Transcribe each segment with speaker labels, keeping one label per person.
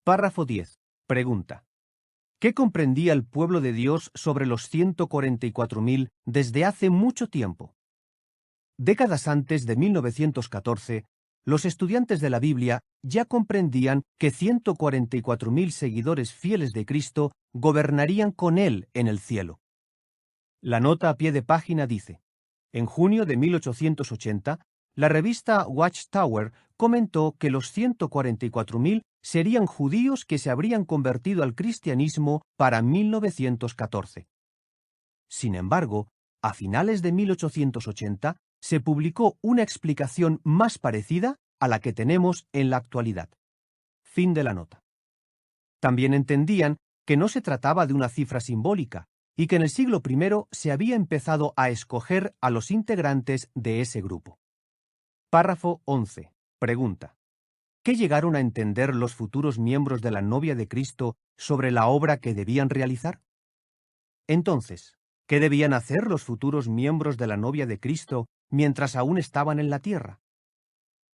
Speaker 1: Párrafo 10. Pregunta. ¿Qué comprendía el pueblo de Dios sobre los 144.000 desde hace mucho tiempo? Décadas antes de 1914, los estudiantes de la Biblia ya comprendían que 144.000 seguidores fieles de Cristo gobernarían con Él en el cielo. La nota a pie de página dice: en junio de 1880, la revista Watchtower comentó que los 144.000 serían judíos que se habrían convertido al cristianismo para 1914. Sin embargo, a finales de 1880 se publicó una explicación más parecida a la que tenemos en la actualidad. Fin de la nota. También entendían que no se trataba de una cifra simbólica y que en el siglo I se había empezado a escoger a los integrantes de ese grupo. Párrafo 11. Pregunta. ¿Qué llegaron a entender los futuros miembros de la novia de Cristo sobre la obra que debían realizar? Entonces, ¿qué debían hacer los futuros miembros de la novia de Cristo mientras aún estaban en la tierra?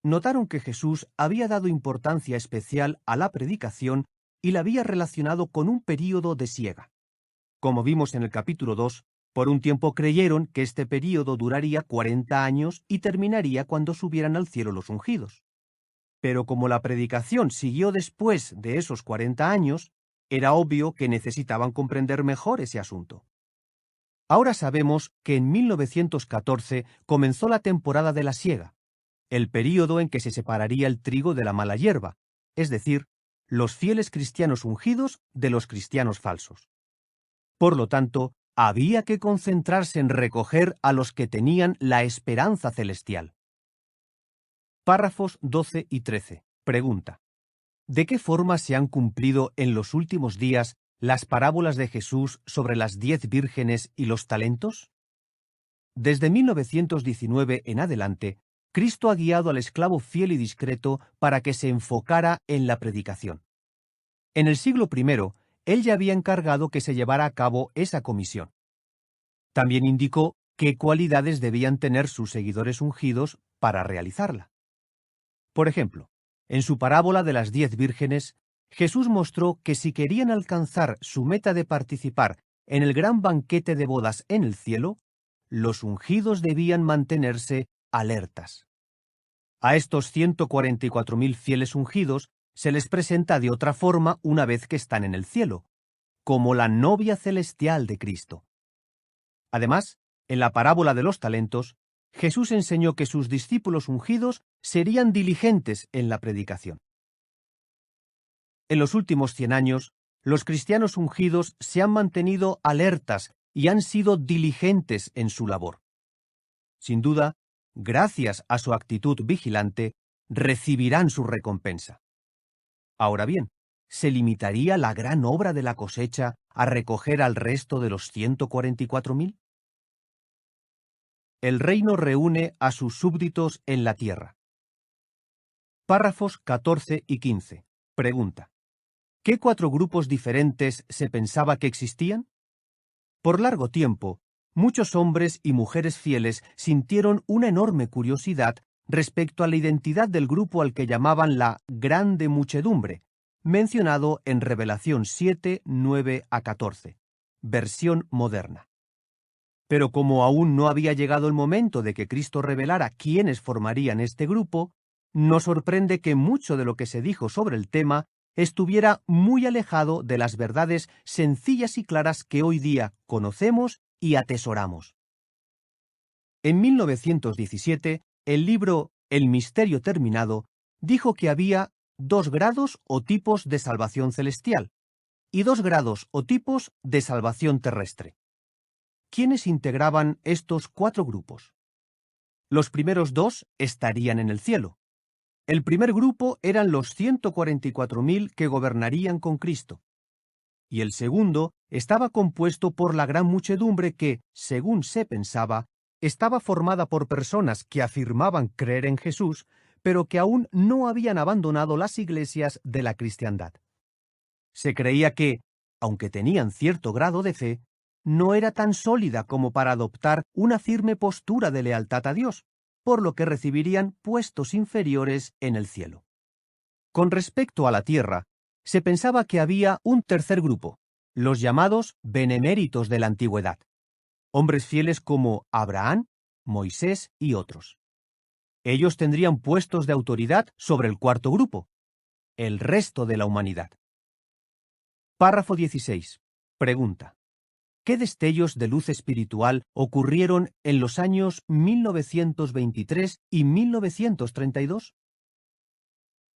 Speaker 1: Notaron que Jesús había dado importancia especial a la predicación y la había relacionado con un período de siega. Como vimos en el capítulo 2, por un tiempo creyeron que este período duraría 40 años y terminaría cuando subieran al cielo los ungidos. Pero como la predicación siguió después de esos 40 años, era obvio que necesitaban comprender mejor ese asunto. Ahora sabemos que en 1914 comenzó la temporada de la siega, el período en que se separaría el trigo de la mala hierba, es decir, los fieles cristianos ungidos de los cristianos falsos. Por lo tanto, había que concentrarse en recoger a los que tenían la esperanza celestial. Párrafos 12 y 13. Pregunta. ¿De qué forma se han cumplido en los últimos días las parábolas de Jesús sobre las 10 vírgenes y los talentos? Desde 1919 en adelante, Cristo ha guiado al esclavo fiel y discreto para que se enfocara en la predicación. En el siglo I, él ya había encargado que se llevara a cabo esa comisión. También indicó qué cualidades debían tener sus seguidores ungidos para realizarla. Por ejemplo, en su parábola de las 10 vírgenes, Jesús mostró que si querían alcanzar su meta de participar en el gran banquete de bodas en el cielo, los ungidos debían mantenerse alertas. A estos 144.000 fieles ungidos se les presenta de otra forma una vez que están en el cielo, como la novia celestial de Cristo. Además, en la parábola de los talentos, Jesús enseñó que sus discípulos ungidos serían diligentes en la predicación. En los últimos 100 años, los cristianos ungidos se han mantenido alertas y han sido diligentes en su labor. Sin duda, gracias a su actitud vigilante, recibirán su recompensa. Ahora bien, ¿se limitaría la gran obra de la cosecha a recoger al resto de los 144.000? El reino reúne a sus súbditos en la tierra. Párrafos 14 y 15. Pregunta. ¿Qué 4 grupos diferentes se pensaba que existían? Por largo tiempo, muchos hombres y mujeres fieles sintieron una enorme curiosidad respecto a la identidad del grupo al que llamaban la grande muchedumbre, mencionado en Revelación 7, 9 a 14, versión moderna. Pero como aún no había llegado el momento de que Cristo revelara quiénes formarían este grupo, no sorprende que mucho de lo que se dijo sobre el tema estuviera muy alejado de las verdades sencillas y claras que hoy día conocemos y atesoramos. En 1917, el libro El misterio terminado dijo que había 2 grados o tipos de salvación celestial y 2 grados o tipos de salvación terrestre. ¿Quiénes integraban estos 4 grupos? Los primeros 2 estarían en el cielo. El primer grupo eran los 144.000 que gobernarían con Cristo. Y el segundo estaba compuesto por la gran muchedumbre que, según se pensaba, estaba formada por personas que afirmaban creer en Jesús, pero que aún no habían abandonado las iglesias de la cristiandad. Se creía que, aunque tenían cierto grado de fe, no era tan sólida como para adoptar una firme postura de lealtad a Dios, por lo que recibirían puestos inferiores en el cielo. Con respecto a la tierra, se pensaba que había un tercer grupo, los llamados beneméritos de la antigüedad, hombres fieles como Abraham, Moisés y otros. Ellos tendrían puestos de autoridad sobre el cuarto grupo, el resto de la humanidad. Párrafo 16. Pregunta. ¿Qué destellos de luz espiritual ocurrieron en los años 1923 y 1932?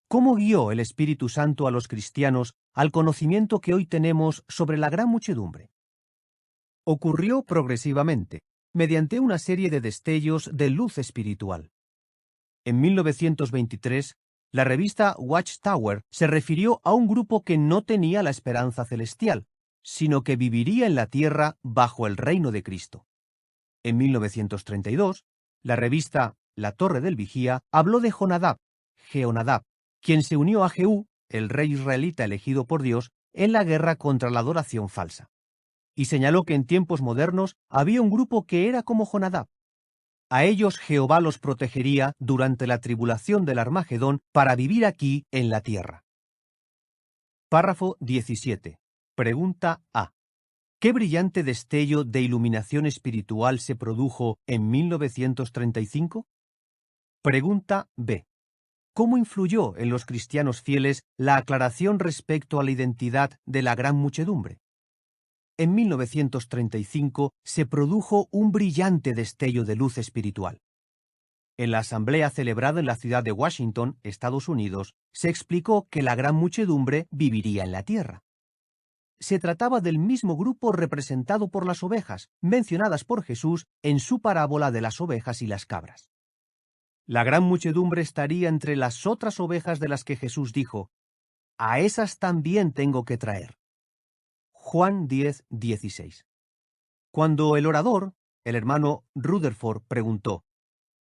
Speaker 1: ¿Cómo guió el Espíritu Santo a los cristianos al conocimiento que hoy tenemos sobre la gran muchedumbre? Ocurrió progresivamente, mediante una serie de destellos de luz espiritual. En 1923, la revista Watchtower se refirió a un grupo que no tenía la esperanza celestial, sino que viviría en la tierra bajo el reino de Cristo. En 1932, la revista La Torre del Vigía habló de Jehonadab, quien se unió a Jehú, el rey israelita elegido por Dios, en la guerra contra la adoración falsa. Y señaló que en tiempos modernos había un grupo que era como Jonadab. A ellos Jehová los protegería durante la tribulación del Armagedón para vivir aquí en la tierra. Párrafo 17. Pregunta A. ¿Qué brillante destello de iluminación espiritual se produjo en 1935? Pregunta B. ¿Cómo influyó en los cristianos fieles la aclaración respecto a la identidad de la gran muchedumbre? En 1935 se produjo un brillante destello de luz espiritual. En la asamblea celebrada en la ciudad de Washington, Estados Unidos, se explicó que la gran muchedumbre viviría en la tierra. Se trataba del mismo grupo representado por las ovejas, mencionadas por Jesús en su parábola de las ovejas y las cabras. La gran muchedumbre estaría entre las otras ovejas de las que Jesús dijo: «A esas también tengo que traer». Juan 10:16. Cuando el orador, el hermano Rutherford, preguntó: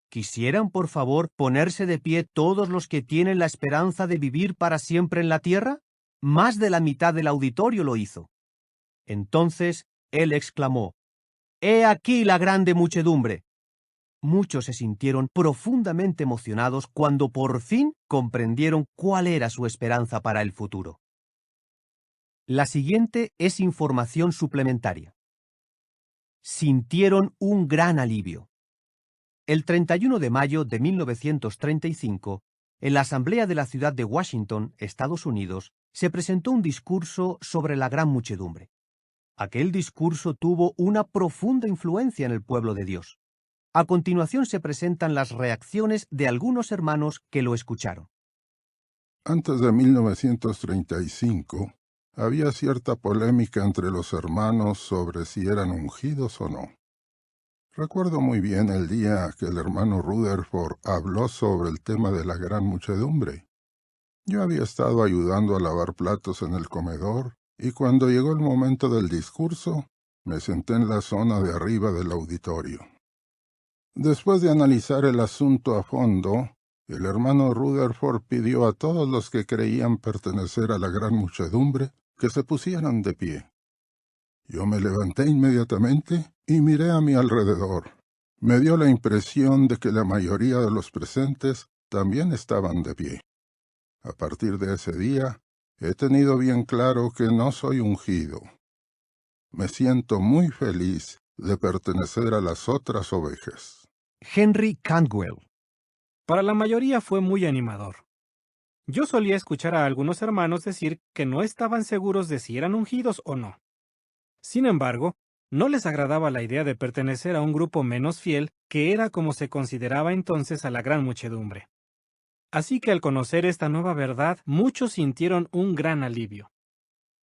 Speaker 1: ¿Quisieran, por favor, ponerse de pie todos los que tienen la esperanza de vivir para siempre en la tierra? Más de la mitad del auditorio lo hizo. Entonces él exclamó: «He aquí la grande muchedumbre». Muchos se sintieron profundamente emocionados cuando por fin comprendieron cuál era su esperanza para el futuro. La siguiente es información suplementaria. Sintieron un gran alivio. El 31 de mayo de 1935, en la Asamblea de la ciudad de Washington, Estados Unidos, se presentó un discurso sobre la gran muchedumbre. Aquel discurso tuvo una profunda influencia en el pueblo de Dios. A continuación se presentan las reacciones de algunos hermanos que lo escucharon.
Speaker 2: Antes de 1935, había cierta polémica entre los hermanos sobre si eran ungidos o no. Recuerdo muy bien el día que el hermano Rutherford habló sobre el tema de la gran muchedumbre. Yo había estado ayudando a lavar platos en el comedor, y cuando llegó el momento del discurso, me senté en la zona de arriba del auditorio. Después de analizar el asunto a fondo, el hermano Rutherford pidió a todos los que creían pertenecer a la gran muchedumbre que se pusieran de pie. Yo me levanté inmediatamente y miré a mi alrededor. Me dio la impresión de que la mayoría de los presentes también estaban de pie. A partir de ese día, he tenido bien claro que no soy ungido. Me siento muy feliz de pertenecer a las otras ovejas.
Speaker 1: Henry Cantwell.
Speaker 3: Para la mayoría fue muy animador. Yo solía escuchar a algunos hermanos decir que no estaban seguros de si eran ungidos o no. Sin embargo, no les agradaba la idea de pertenecer a un grupo menos fiel, que era como se consideraba entonces a la gran muchedumbre. Así que al conocer esta nueva verdad, muchos sintieron un gran alivio.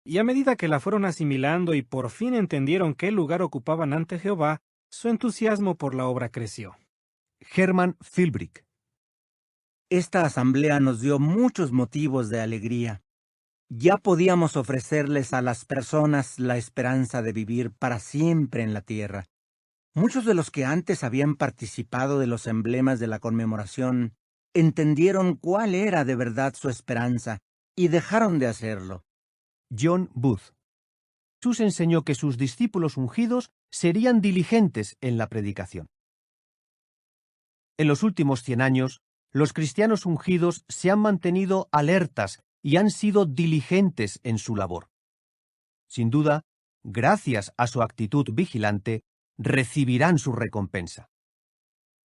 Speaker 3: Y a medida que la fueron asimilando y por fin entendieron qué lugar ocupaban ante Jehová, su entusiasmo por la obra creció.
Speaker 1: Herman Philbrick.
Speaker 4: Esta asamblea nos dio muchos motivos de alegría. Ya podíamos ofrecerles a las personas la esperanza de vivir para siempre en la tierra. Muchos de los que antes habían participado de los emblemas de la conmemoración entendieron cuál era de verdad su esperanza y dejaron de hacerlo.
Speaker 1: John Booth. Jesús enseñó que sus discípulos ungidos serían diligentes en la predicación. En los últimos 100 años, los cristianos ungidos se han mantenido alertas y han sido diligentes en su labor. Sin duda, gracias a su actitud vigilante, recibirán su recompensa.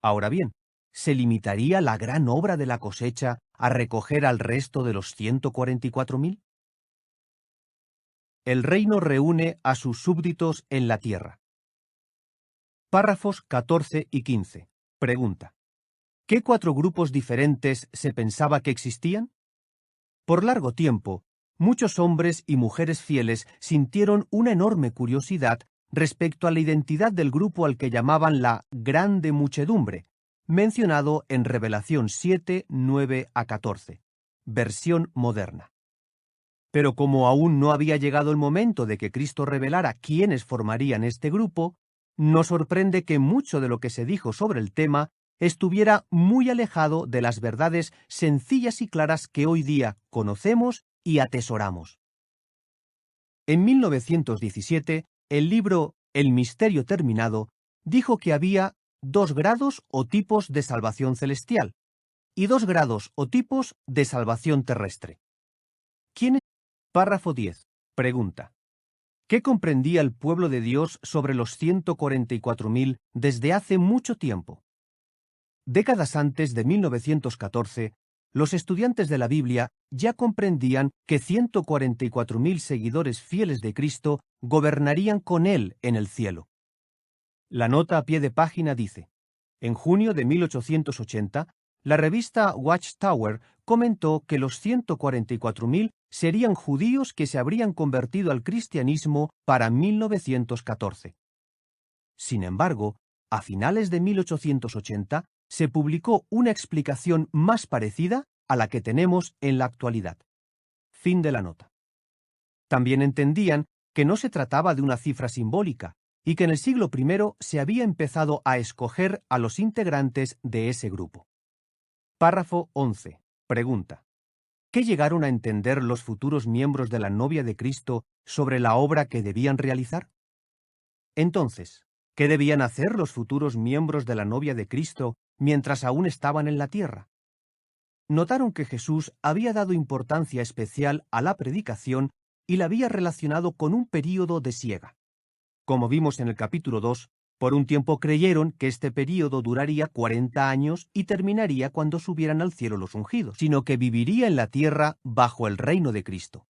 Speaker 1: Ahora bien, ¿se limitaría la gran obra de la cosecha a recoger al resto de los 144.000? El reino reúne a sus súbditos en la tierra. Párrafos 14 y 15. Pregunta: ¿qué 4 grupos diferentes se pensaba que existían? Por largo tiempo, muchos hombres y mujeres fieles sintieron una enorme curiosidad respecto a la identidad del grupo al que llamaban la Grande Muchedumbre, mencionado en Revelación 7, 9 a 14, versión moderna. Pero como aún no había llegado el momento de que Cristo revelara quiénes formarían este grupo, no sorprende que mucho de lo que se dijo sobre el tema estuviera muy alejado de las verdades sencillas y claras que hoy día conocemos y atesoramos. En 1917, el libro El misterio terminado dijo que había 2 grados o tipos de salvación celestial y 2 grados o tipos de salvación terrestre. ¿Quién es? Párrafo 10. Pregunta: ¿qué comprendía el pueblo de Dios sobre los 144.000 desde hace mucho tiempo? Décadas antes de 1914, los estudiantes de la Biblia ya comprendían que 144.000 seguidores fieles de Cristo gobernarían con Él en el cielo. La nota a pie de página dice: en junio de 1880, la revista Watchtower comentó que los 144.000 serían judíos que se habrían convertido al cristianismo para 1914. Sin embargo, a finales de 1880, se publicó una explicación más parecida a la que tenemos en la actualidad. Fin de la nota. También entendían que no se trataba de una cifra simbólica y que en el siglo I se había empezado a escoger a los integrantes de ese grupo. Párrafo 11. Pregunta: ¿qué llegaron a entender los futuros miembros de la novia de Cristo sobre la obra que debían realizar? Entonces, ¿qué debían hacer los futuros miembros de la novia de Cristo mientras aún estaban en la tierra? Notaron que Jesús había dado importancia especial a la predicación y la había relacionado con un período de siega. Como vimos en el capítulo 2, por un tiempo creyeron que este período duraría 40 años y terminaría cuando subieran al cielo los ungidos, sino que viviría en la tierra bajo el reino de Cristo.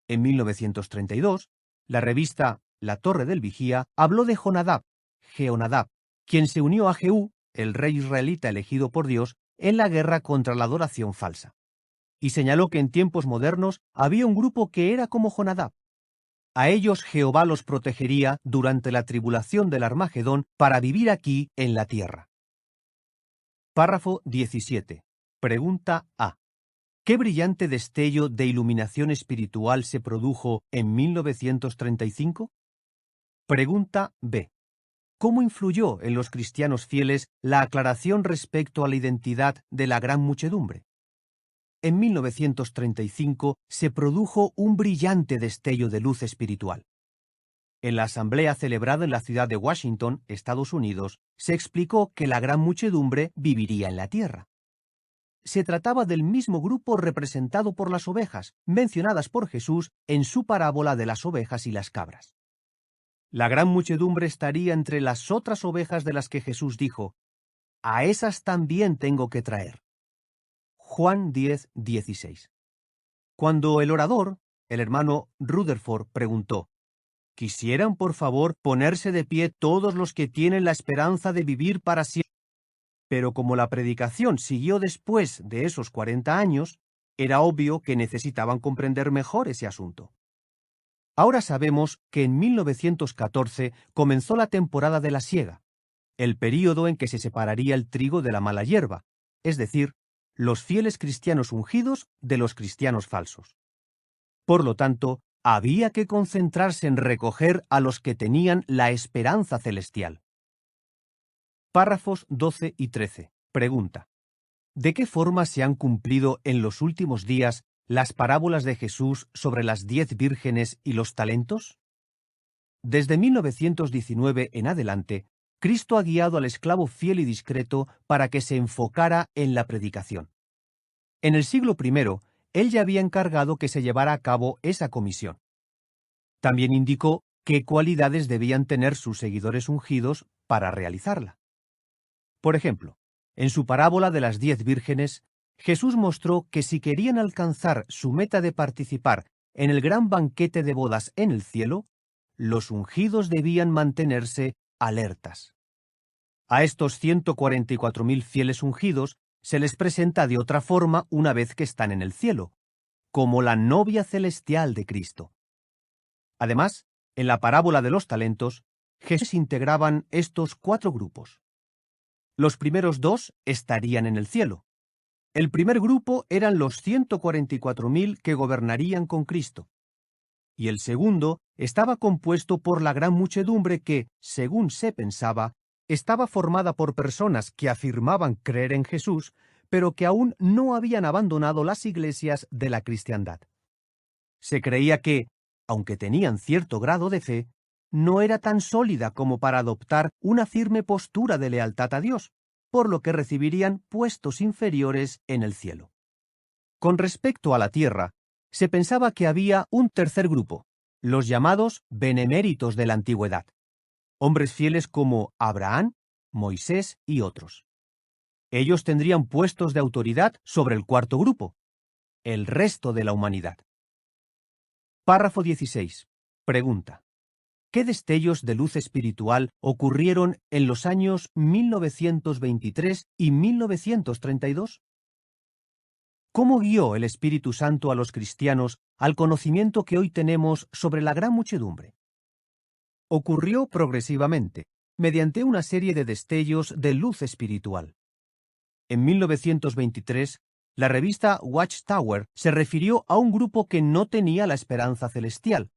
Speaker 1: En 1932, la revista La Torre del Vigía habló de Jehonadab, quien se unió a Jehú, el rey israelita elegido por Dios, en la guerra contra la adoración falsa. Y señaló que en tiempos modernos había un grupo que era como Jonadab. A ellos Jehová los protegería durante la tribulación del Armagedón para vivir aquí en la tierra. Párrafo 17. Pregunta A. ¿Qué brillante destello de iluminación espiritual se produjo en 1935? Pregunta B. ¿Cómo influyó en los cristianos fieles la aclaración respecto a la identidad de la gran muchedumbre? En 1935 se produjo un brillante destello de luz espiritual. En la asamblea celebrada en la ciudad de Washington, Estados Unidos, se explicó que la gran muchedumbre viviría en la tierra. Se trataba del mismo grupo representado por las ovejas, mencionadas por Jesús en su parábola de las ovejas y las cabras. La gran muchedumbre estaría entre las otras ovejas de las que Jesús dijo: «A esas también tengo que traer». Juan 10, 16. Cuando el orador, el hermano Rutherford, preguntó: «¿Quisieran, por favor, ponerse de pie todos los que tienen la esperanza de vivir para siempre?» Pero como la predicación siguió después de esos 40 años, era obvio que necesitaban comprender mejor ese asunto. Ahora sabemos que en 1914 comenzó la temporada de la siega, el período en que se separaría el trigo de la mala hierba, es decir, los fieles cristianos ungidos de los cristianos falsos. Por lo tanto, había que concentrarse en recoger a los que tenían la esperanza celestial. Párrafos 12 y 13. Pregunta: ¿de qué forma se han cumplido en los últimos días las parábolas de Jesús sobre las 10 vírgenes y los talentos? Desde 1919 en adelante, Cristo ha guiado al esclavo fiel y discreto para que se enfocara en la predicación. En el siglo I, él ya había encargado que se llevara a cabo esa comisión. También indicó qué cualidades debían tener sus seguidores ungidos para realizarla. Por ejemplo, en su parábola de las 10 vírgenes, Jesús mostró que si querían alcanzar su meta de participar en el gran banquete de bodas en el cielo, los ungidos debían mantenerse alertas. A estos 144.000 fieles ungidos se les presenta de otra forma una vez que están en el cielo, como la novia celestial de Cristo. Además, en la parábola de los talentos, Jesús integraban estos 4 grupos. Los primeros 2 estarían en el cielo. El primer grupo eran los 144.000 que gobernarían con Cristo. Y el segundo estaba compuesto por la gran muchedumbre que, según se pensaba, estaba formada por personas que afirmaban creer en Jesús, pero que aún no habían abandonado las iglesias de la cristiandad. Se creía que, aunque tenían cierto grado de fe, no era tan sólida como para adoptar una firme postura de lealtad a Dios, por lo que recibirían puestos inferiores en el cielo. Con respecto a la tierra, se pensaba que había un tercer grupo, los llamados beneméritos de la antigüedad, hombres fieles como Abraham, Moisés y otros. Ellos tendrían puestos de autoridad sobre el cuarto grupo, el resto de la humanidad. Párrafo 16. Pregunta: ¿qué destellos de luz espiritual ocurrieron en los años 1923 y 1932? ¿Cómo guió el Espíritu Santo a los cristianos al conocimiento que hoy tenemos sobre la gran muchedumbre? Ocurrió progresivamente, mediante una serie de destellos de luz espiritual. En 1923, la revista Watchtower se refirió a un grupo que no tenía la esperanza celestial,